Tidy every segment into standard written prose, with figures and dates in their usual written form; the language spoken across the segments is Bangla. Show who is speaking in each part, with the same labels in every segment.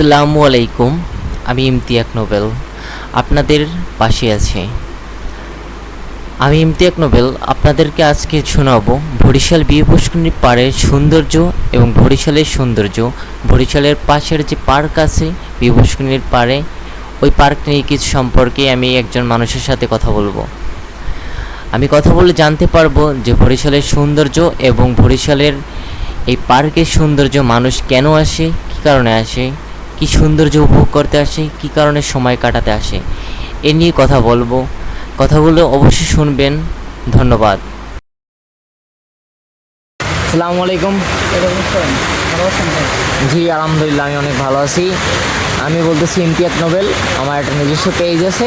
Speaker 1: আসসালামু আলাইকুম। আমি ইমতিয়াক নোবেল আপনাদের পাশে আছি। আমি ইমতিয়াক নোবেল আপনাদেরকে আজকে শোনাবো বরিশাল বিয়ে পুষ্করিণীর পাড়ের সৌন্দর্য এবং বরিশালের সৌন্দর্য। বরিশালের পাশের যে পার্ক আছে বিয়ে পুষ্করিণীর পাড়ে, ওই পার্ক নিয়ে কিছু সম্পর্কে আমি একজন মানুষের সাথে কথা বলবো। আমি কথা বলে জানতে পারবো যে বরিশালের সৌন্দর্য এবং বরিশালের এই পার্কের সৌন্দর্য মানুষ কেন আসে, কী কারণে আসে, কী সৌন্দর্য উপভোগ করতে আসে, কী কারণে সময় কাটাতে আসে, এ নিয়ে কথা বলবো। কথাগুলো অবশ্যই শুনবেন। ধন্যবাদ। আসসালামু আলাইকুম।
Speaker 2: ভালো আছেন ভাই?
Speaker 1: জি আলহামদুলিল্লাহ, আমি অনেক ভালো আছি। আমি বলতেছি ইমতিয়াক নোবেল, আমার একটা নিজস্ব পেজ আছে,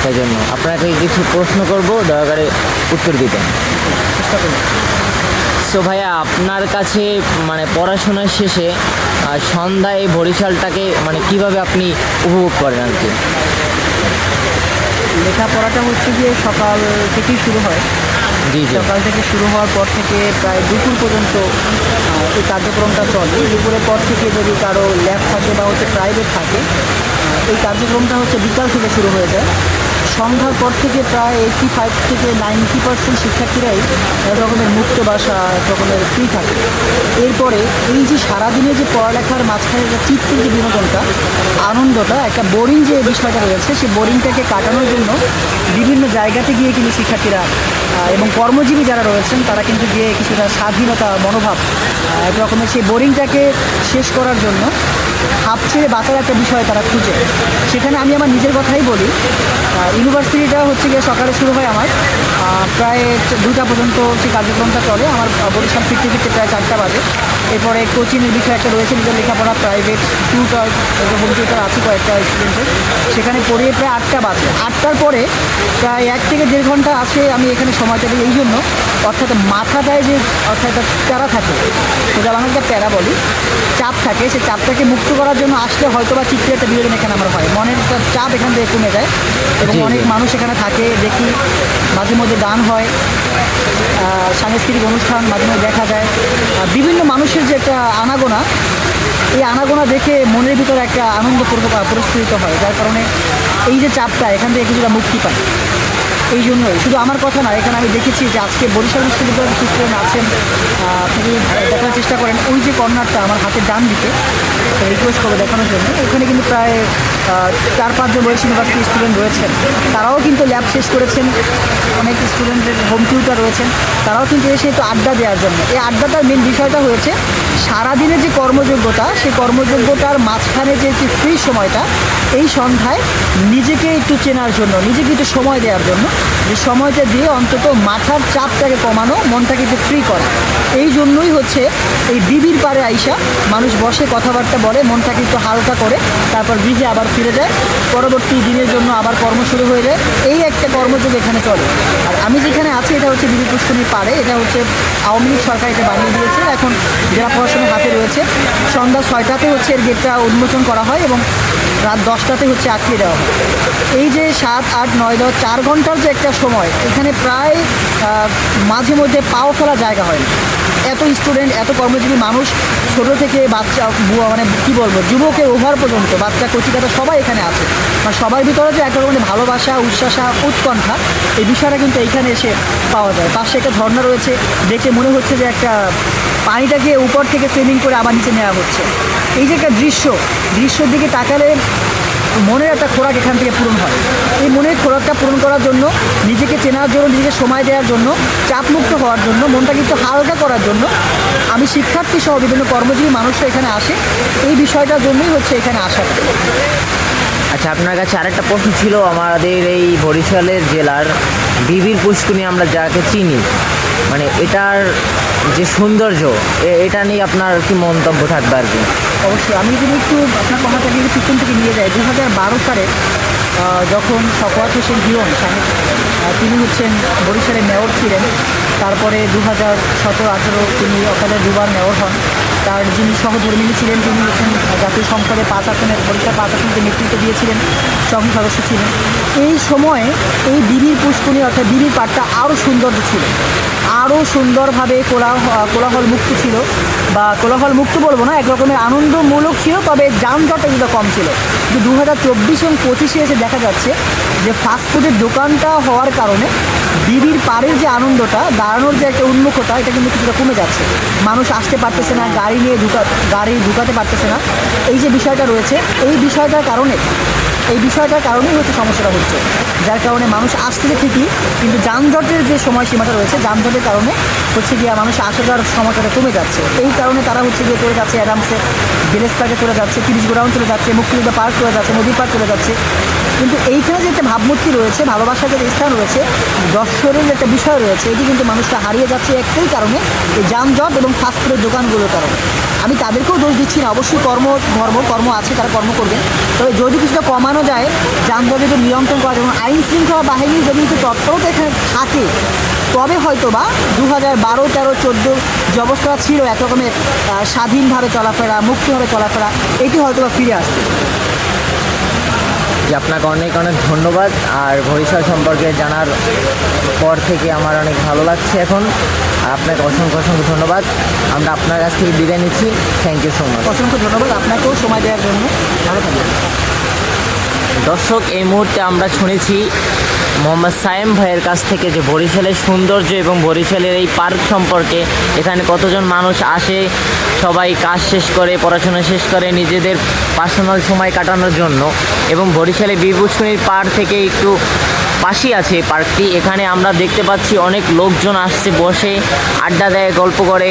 Speaker 1: তাই জন্য আপনাকে কিছু প্রশ্ন করব, দয়া করে উত্তর দিবেন।
Speaker 2: চেষ্টা করুন।
Speaker 1: সো ভাইয়া, আপনার কাছে পড়াশোনার শেষে সন্ধ্যায় বরিশালটাকে কিভাবে আপনি উপভোগ করেন আর কি?
Speaker 2: লেখাপড়াটা হচ্ছে গিয়ে সকাল থেকেই শুরু হয়।
Speaker 1: জি জি।
Speaker 2: সকাল থেকে শুরু হওয়ার পর থেকে প্রায় দুপুর পর্যন্ত এই কার্যক্রমটা চলে। দুপুরের পর থেকে যদি কারো ল্যাব থাকে বা হচ্ছে প্রাইভেট থাকে, এই কার্যক্রমটা হচ্ছে বিকাল থেকে শুরু হয়ে যায়। সন্ধ্যার পর থেকে প্রায় 85 থেকে 90% শিক্ষার্থীরাই এক রকমের মুক্ত বাসা, এক রকমের ফ্রি থাকে। এরপরে এই যে সারাদিনে যে পড়ালেখার মাঝখানে যে চিত্তের যে বিনোদনটা, আনন্দটা, একটা বোরিং যে বিষয়টা রয়েছে, সেই বোরিংটাকে কাটানোর জন্য বিভিন্ন জায়গাতে গিয়ে কিন্তু শিক্ষার্থীরা এবং কর্মজীবী যারা রয়েছেন তারা কিন্তু গিয়ে কিছুটা স্বাধীনতা মনোভাব, এক রকমের সেই বোরিংটাকে শেষ করার জন্য হাঁপ ছেড়ে বাঁচার একটা বিষয় তারা খুঁজে। সেখানে আমি আমার নিজের কথাই বলি। ইউনিভার্সিটিটা হচ্ছে গিয়ে সকালে শুরু হয় আমার, প্রায় 2টা পর্যন্ত সেই কার্যক্রমটা চলে। আমার বরিশাল ফিরতে ফিরতে প্রায় 4টা বাজে। এরপরে কোচিংয়ের বিষয় একটা রয়েছে, নিজের লেখাপড়া, প্রাইভেট টিউটর, হোম টিউটর আছে কয়েকটা স্টুডেন্টের, সেখানে পড়িয়ে প্রায় 8টা বাজে। 8টার পরে প্রায় 1 থেকে 1.5 ঘন্টা আছে আমি এখানে সময়টা দিই এই জন্য, অর্থাৎ মাথাটায় যে একটা প্যারা থাকে, সোজা বাংলাটা প্যারা বলি, চাপ থাকে, সেই চাপটাকে মুক্ত করার জন্য আসলে হয়তো বা চিত্রের একটা বিনোদন এখানে আমার হয়। মনের একটা চাপ এখান থেকে কমে যায় এবং অনেক মানুষ এখানে থাকে, দেখি মাঝে মধ্যে গান হয়, সাংস্কৃতিক অনুষ্ঠান মাঝে মধ্যে দেখা যায়। বিভিন্ন মানুষের যে একটা আনাগোনা, এই আনাগোনা দেখে মনের ভিতরে একটা আনন্দ পরিস্ফুটিত হয়, যার কারণে এই যে চাপটা এখান থেকে কিছুটা মুক্তি পায়। এই জন্যই, শুধু আমার কথা না, এখানে আমি দেখেছি যে আজকে বরিশাল বিশ্ববিদ্যালয়ের স্টুডেন্ট আছেন, আপনি দেখার চেষ্টা করেন ওই যে কর্নারটা আমার হাতের ডান দিকে, রিকোয়েস্ট করবো দেখানোর জন্য। ওখানে কিন্তু প্রায় 4-5 জন বরিশাল ইউনিভার্সিটির স্টুডেন্ট রয়েছেন, তারাও কিন্তু ল্যাব শেষ করেছেন। অনেক স্টুডেন্টের হোম টিউটার রয়েছেন, তারাও কিন্তু এসে একটু আড্ডা দেওয়ার জন্য। এই আড্ডাটার মেন বিষয়টা হয়েছে সারাদিনের যে কর্মযোগ্যতা, সেই কর্মযোগ্যতার মাঝখানে যে ফ্রি সময়টা, এই সন্ধ্যায় নিজেকে একটু চেনার জন্য, নিজেকে একটু সময় দেওয়ার জন্য, যে সময়টা দিয়ে অন্তত মাথার চাপটাকে কমানো, মনটাকে একটু ফ্রি করা। এই জন্যই হচ্ছে এই বিবির পাড়ে আইসা মানুষ বসে, কথাবার্তা বলে, মনটাকে একটু হালকা করে তারপর গৃহে আবার ফিরে যায়, পরবর্তী দিনের জন্য আবার কর্ম শুরু হয়ে যায়। এই একটা কর্মযোগ এখানে চলে। আর আমি যেখানে আছি এটা হচ্ছে বিবি পুষ্করিণীর পাড়ে। এটা হচ্ছে আওয়ামী লীগ সরকার এটা বানিয়ে দিয়েছে। এখন যারা প্রশাসনের হাতে রয়েছে, সন্ধ্যা 6টাতে হচ্ছে এর গেটটা উন্মোচন করা হয় এবং রাত 10টাতে হচ্ছে আটকে দেওয়া হয়। এই যে 7, 8, 9, 10, 4 ঘন্টার যে একটা সময়, এখানে প্রায় মাঝে মধ্যে পাও ফেলা জায়গা হয় না। এত স্টুডেন্ট, এত কর্মজীবী মানুষ, ছোটো থেকে বাচ্চা, কী বলবো, যুবকের ওভার পর্যন্ত, বাচ্চা কচিকাতা সবাই এখানে আছে। সবার ভিতরে যে একটা রকমের ভালোবাসা, উচ্ছ্বাসা, উৎকণ্ঠা, এই বিষয়টা কিন্তু এইখানে এসে পাওয়া যায়। পাশে একটা ঝর্ণা রয়েছে, দেখে মনে হচ্ছে যে একটা পানিটাকে উপর থেকে সুইমিং করে আবার নিচে নেওয়া হচ্ছে। এই যে একটা দৃশ্যর দিকে তাকালে মনের একটা খোরাক এখান থেকে পূরণ হয়। এই মনের খোরাকটা পূরণ করার জন্য, নিজেকে চেনার জন্য, নিজেকে সময় দেওয়ার জন্য, চাপমুক্ত হওয়ার জন্য, মনটাকে একটু হালকা করার জন্য আমি শিক্ষার্থী সহ বিভিন্ন কর্মজীবী মানুষরা এখানে আসে। এই বিষয়টার জন্যই হচ্ছে এখানে আসাটা।
Speaker 1: আচ্ছা, আপনার কাছে আরেকটা প্রশ্ন ছিল। আমাদের এই বরিশালের জেলার বিবির পুষ্করিণী আমরা যাকে চিনি, এটার যে সৌন্দর্য, এটা নিয়ে আপনার কি মন্তব্য থাকবে আর কি?
Speaker 2: অবশ্যই, আমি যদি একটু আপনার কথাটাকে পিছন থেকে নিয়ে যাই, 2012 সালে যখন শওকত হোসেন হিরণ সাহেব, তিনি হচ্ছেন বরিশালের মেয়র ছিলেন। তারপরে 2017-18 তিনি ওখানে 2বার মেয়র হন। তার যিনি সহধর্মিণী ছিলেন, তিনি হচ্ছেন জাতীয় সংসদে 5 আসনের, বরিশাল 5 আসনকে নেতৃত্ব দিয়েছিলেন, সংসদ সদস্য ছিলেন। এই সময়ে এই বিবির পুষ্করিণী অর্থাৎ বিবির পাড়টা আরও সৌন্দর্য ছিল, আরও সুন্দরভাবে কোলাহল মুক্ত ছিল, বা কোলাহল মুক্ত বলবো না, এক রকমের আনন্দমূলক ছিল, তবে যানজট কিছুটা কম ছিল। কিন্তু 2024 এবং 25-এ এসে দেখা যাচ্ছে যে ফাস্টফুডের দোকানটা হওয়ার কারণে বিবির পাড়ের যে আনন্দটা, দাঁড়ানোর যে একটা উন্মুখতা, এটা কিন্তু কিছুটা কমে যাচ্ছে। মানুষ আসতে পারতেছে না, গাড়ি ঢুকাতে পারতেছে না। এই যে বিষয়টা রয়েছে, এই বিষয়টার কারণেই হচ্ছে সমস্যাটা হচ্ছে, যার কারণে মানুষ আসতেছে ঠিকই, কিন্তু যানজটের যে সময়সীমাটা রয়েছে, যানজটের কারণে হচ্ছে গিয়ে মানুষ আসা যাওয়ার সময়টা কমে যাচ্ছে। এই কারণে তারা হচ্ছে গিয়ে চলে যাচ্ছে অ্যাডামসে, ভিলেজ পার্কে চলে যাচ্ছে, তিরিশ গোডাউন চলে যাচ্ছে, মুক্তিযোদ্ধা পার্ক চলে যাচ্ছে, নদী পার্ক চলে যাচ্ছে। কিন্তু এইখানে যে একটা ভাবমূর্তি রয়েছে, ভালোবাসার যে স্থান রয়েছে, দর্শনের যে একটা বিষয় রয়েছে, এটি কিন্তু মানুষটা হারিয়ে যাচ্ছে একটাই কারণে, এই যানজট এবং ফাস্টফুডের দোকানগুলোর কারণে। আমি তাদেরকেও দোষ দিচ্ছি না, অবশ্যই কর্ম আছে, তারা কর্ম করবে। তবে যদি কিছুটা কমানো যায়, যানজট যদি নিয়ন্ত্রণ করা যায়, এবং আইন শৃঙ্খলা বাহিনী যদি একটু তৎপরতা এখানে থাকে, তবে হয়তো বা 2012, 13, 14 যে অবস্থা ছিল এক রকমের স্বাধীনভাবে চলাফেরা, মুক্তভাবে চলাফেরা, এটি হয়তো বা ফিরে আসবে।
Speaker 3: যে আপনাকে অনেক অনেক ধন্যবাদ। আর বরিশাল সম্পর্কে জানার পর থেকে আমার অনেক ভালো লাগছে এখন। আর আপনাকে অসংখ্য অসংখ্য ধন্যবাদ। আমরা আপনার কাছ থেকে বিদায় নিচ্ছি। Thank you so much.
Speaker 2: অসংখ্য ধন্যবাদ আপনাকেও সময় দেওয়ার জন্য। ভালো থাকবেন।
Speaker 3: দর্শক, এই মুহূর্তে আমরা শুনেছি মোহাম্মদ সায়েম ভাইয়ের কাছ থেকে যে বরিশালের সৌন্দর্য এবং বরিশালের এই পার্ক সম্পর্কে, এখানে কতজন মানুষ আসে, সবাই কাজ শেষ করে, পড়াশোনা শেষ করে নিজেদের পার্সোনাল সময় কাটানোর জন্য। এবং বরিশালে বীরপুষ্করিণীর পাড় থেকে একটু পাশেই আছে এই পার্কটি। এখানে আমরা দেখতে পাচ্ছি অনেক লোকজন আসছে, বসে আড্ডা দেয়, গল্প করে,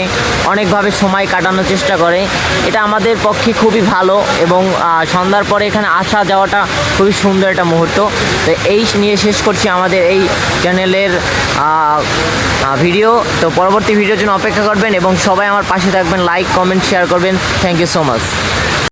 Speaker 3: অনেকভাবে সময় কাটানোর চেষ্টা করে। এটা আমাদের পক্ষে খুবই ভালো, এবং সন্ধ্যার পরে এখানে আসা যাওয়াটা খুবই সুন্দর একটা মুহূর্ত। তো এই নিয়ে শেষ করছি আমাদের এই চ্যানেলের ভিডিও। তো পরবর্তী ভিডিওর জন্য অপেক্ষা করবেন এবং সবাই আমার পাশে থাকবেন, লাইক, কমেন্ট, শেয়ার করবেন। Thank you so much.